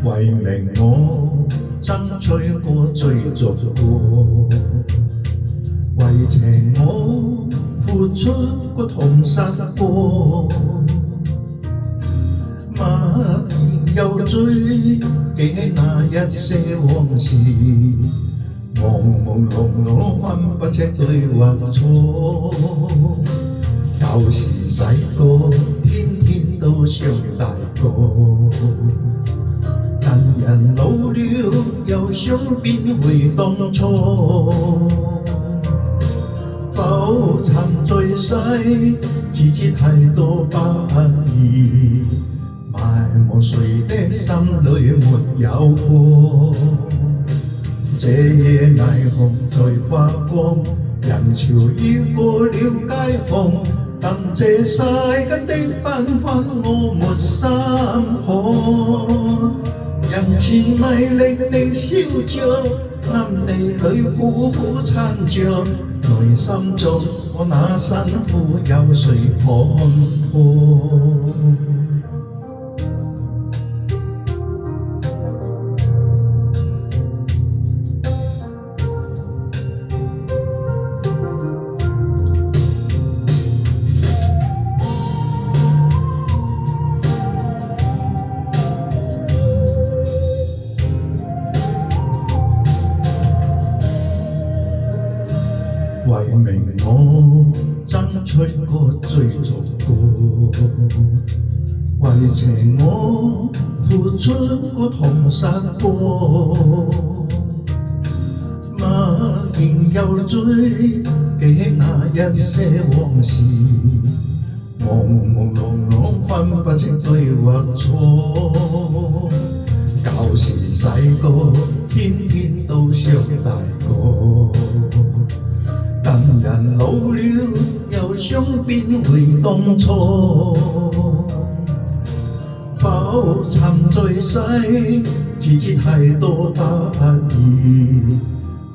為名我爭取過追逐過，為情我付出過痛失過，默然又追記起那一些往事，朦朦朧朧分不清對或錯。舊時細個天天都想大個，但人老了又想變回當初，浮沉在世，自知太多不易，埋沒誰的心裏沒有過。這夜霓虹在發光，人潮已過了街巷，但這世間的繽紛我沒心看。人前迷離地笑着，暗地裏苦苦撐着，內心中我那辛苦有誰看破？為名我爭取過追逐過，為情我付出過痛失過，默然又追記起那一些往事，朦朦朧朧分不清對或錯。舊時細個天天都想大個，但人老了又想變回當初，浮沉在世，自知太多不易，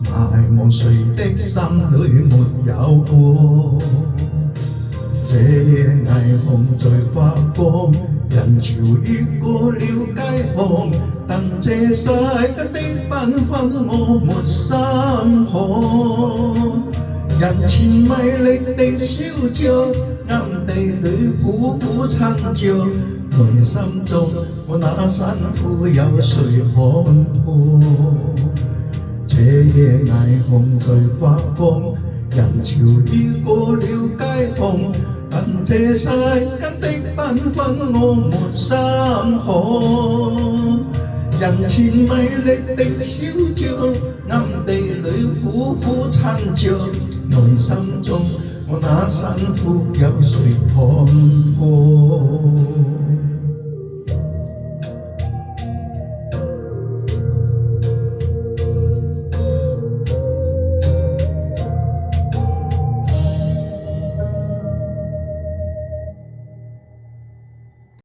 埋沒誰的心裏沒有過。這夜霓虹在發光，人潮已過了街巷，但這世間的繽紛我沒心看。人前迷離地笑着，暗地裏苦苦撐着，內心中我那辛苦有誰看破？這夜霓虹在發光，人潮已過了街巷，但這世間的繽紛我沒心看。人前迷離地笑着，暗地裏苦苦撐着，內心中我那辛苦有誰看破？